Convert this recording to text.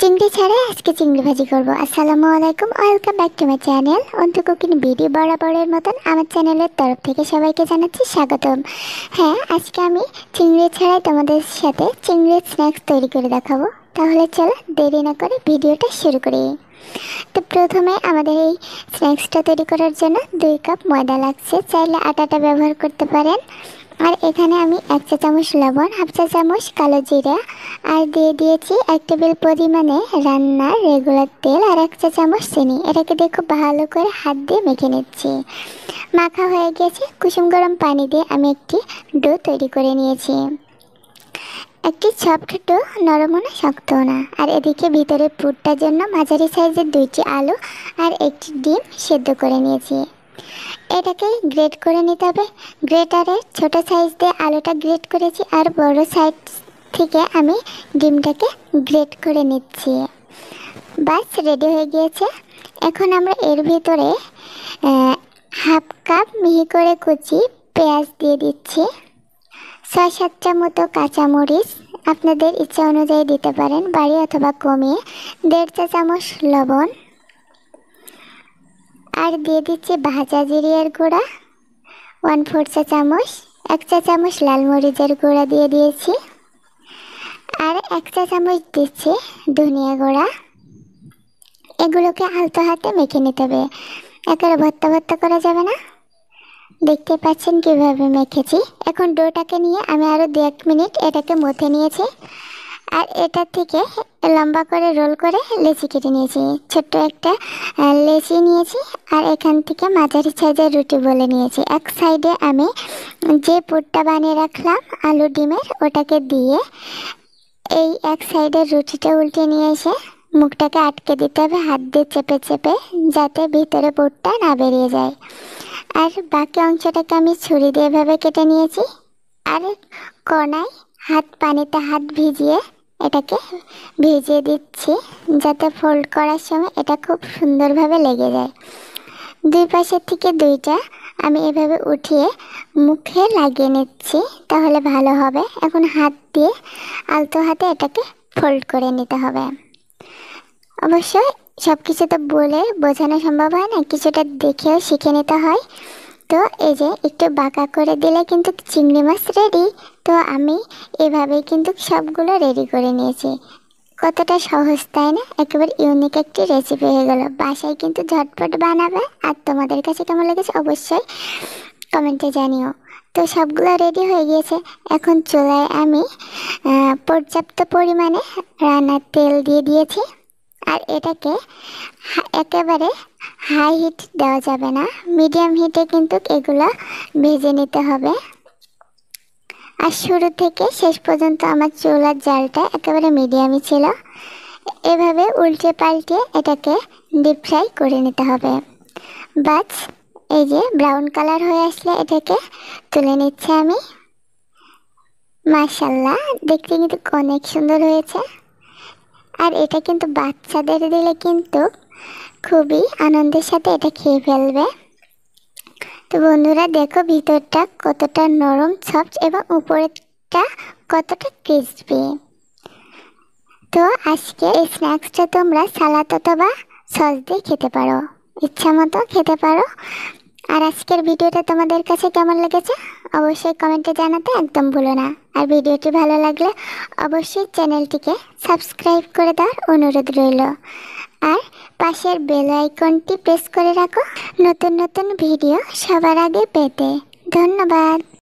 চিংড়ি ছাড়া আজকে চিংড়ি ভাজি করব। আসসালামু আলাইকুম, welcome back to my channel Antu cooking video. বরাবরের মতন আমার চ্যানেলের তরফ থেকে সবাইকে জানাচ্ছি স্বাগতম। হ্যাঁ, আজকে আমি চিংড়ি ছাড়াই তোমাদের সাথে চিংড়ির স্ন্যাক্স তৈরি করে দেখাবো। তাহলে চলো দেরি না করে ভিডিওটা শুরু করি। তো প্রথমে আমাদের এই স্ন্যাক্সটা তৈরি করার জন্য 2 কাপ ময়দা লাগছে, চাইলে আটাটা ব্যবহার করতে পারেন। আর এখানে আমি 1 চা চামচ লবণ, 1/2 চা চামচ কালো জিরা আর দিয়ে দিয়েছি 1 টেবিল পরিমাণে রান্নার রেগুলার তেল আর 1 চা চামচ চিনি। এটাকে দেখো ভালো করে হাত দিয়ে মেখে নিচ্ছি। মাখা হয়ে গেছে, কুসুম গরম পানি দিয়ে আমি একটি ডো তৈরি করে নিয়েছি। একটি সফট ডো, নরমও না শক্তও না। আর এদিকে ভিতরে পুরটার জন্য মাঝারি সাইজের 2টি আলু আর 1টি ডিম সেদ্ধ করে নিয়েছি। এটাকে গ্রেট করে নিতে হবে। গ্রেটারে ছোট সাইজ দিয়ে আলুটা গ্রেট করেছি আর বড় সাইজ থেকে আমি ডিমটাকে গ্রেট করে নিচ্ছি। বাস রেডি হয়ে গিয়েছে। এখন আমরা এর ভিতরে 1/2 কাপ মিহি করে কুচি পেঁয়াজ দিয়ে দিচ্ছি, 6-7টা মতো কাঁচামরিচ আপনাদের ইচ্ছা অনুযায়ী দিতে পারেন, বাড়ি অথবা কমিয়ে। 1.5 চা চামচ লবণ আর দিয়ে দিচ্ছি ভাজা জিরার গুঁড়া 1/4 চা চামচ, 1 চা চামচ লাল মরিচের গুঁড়া দিয়ে দিয়েছি আর 1 চা চামচ দিচ্ছি ধনিয়া গুঁড়া। এগুলোকে আলতো হাতে মেখে নিতে হবে, একেবারে ভর্তা ভর্তা করা যাবে না। দেখতে পাচ্ছেন কিভাবে মেখেছি। এখন ডোটাকে নিয়ে আমি আরও 2-1 মিনিট এটাকে মথে নিয়েছি আর এটা থেকে লম্বা করে রোল করে লেচি কেটে নিয়েছি। ছোট্ট একটা লেচি নিয়েছি আর এখান থেকে মাঝারি সাইজের রুটি বলে নিয়েছি। এক সাইডে আমি যে পুরটা বানিয়ে রাখলাম আলু ডিমের, ওটাকে দিয়ে এই এক সাইডের রুটিটা উল্টে নিয়ে এসে মুখটাকে আটকে দিতে হবে হাত দিয়ে চেপে চেপে, যাতে ভিতরে পুরটা না বেরিয়ে যায়। আর বাকি অংশটাকে আমি ছুরি দিয়ে এভাবে কেটে নিয়েছি আর কোণায় পানিতে হাত ভিজিয়ে এটাকে ভিজিয়ে দিচ্ছি, যাতে ফোল্ড করার সময় এটা খুব সুন্দরভাবে লেগে যায়। 2 পাশের থেকে 2টা আমি এভাবে উঠিয়ে মুখে লাগিয়ে নিচ্ছি, তাহলে ভালো হবে। এখন হাত দিয়ে আলতো হাতে এটাকে ফোল্ড করে নিতে হবে। অবশ্যই সব কিছু তো বলে বোঝানো সম্ভব হয় না, কিছুটা দেখেও শিখে নিতে হয়। তো এই যে একটু বাঁকা করে দিলে কিন্তু চিংড়ি মাছ রেডি। তো আমি এভাবেই কিন্তু সবগুলো রেডি করে নিয়েছি। কতটা সহজ তাই না? একেবারে ইউনিক একটি রেসিপি হয়ে গেল। বাসায় কিন্তু ঝটপট বানাবে। আর তোমাদের কাছে কেমন লেগেছে অবশ্যই কমেন্টে জানিও। তো সবগুলো রেডি হয়ে গিয়েছে। এখন চুলায় আমি পর্যাপ্ত পরিমাণে রান্নার তেল দিয়ে দিয়েছি আর এটাকে একেবারে হাই হিট দেওয়া যাবে না, মিডিয়াম হিটে কিন্তু এগুলো ভেজে নিতে হবে। আর শুরু থেকে শেষ পর্যন্ত আমার চুলার জালটা একেবারে মিডিয়ামই ছিল। এভাবে উল্টে পাল্টে এটাকে ডিপ ফ্রাই করে নিতে হবে। বাস এই যে ব্রাউন কালার হয়ে আসলে এটাকে তুলে নিচ্ছে আমি। মাশাআল্লাহ, দেখতে কিন্তু অনেক সুন্দর হয়েছে। আর এটা কিন্তু বাচ্চাদের দিলে কিন্তু খুবই আনন্দের সাথে এটা খেয়ে ফেলবে। তো বন্ধুরা দেখো ভিতরটা কতটা নরম সফট এবং উপরেরটা কতটা ক্রিসপি। তো আজকে এই স্ন্যাক্সটা তোমরা সালাদ অথবা সস দিয়ে খেতে পারো, ইচ্ছা মতো খেতে পারো। আর আজকের ভিডিওটা তোমাদের কাছে কেমন লেগেছে অবশ্যই কমেন্টে জানাতে একদম ভুলো না। আর ভিডিওটি ভালো লাগলে অবশ্যই চ্যানেলটিকে সাবস্ক্রাইব করে দেওয়ার অনুরোধ রইল। আর পাশের বেল আইকনটি প্রেস করে রাখো নতুন নতুন ভিডিও সবার আগে পেতে। ধন্যবাদ।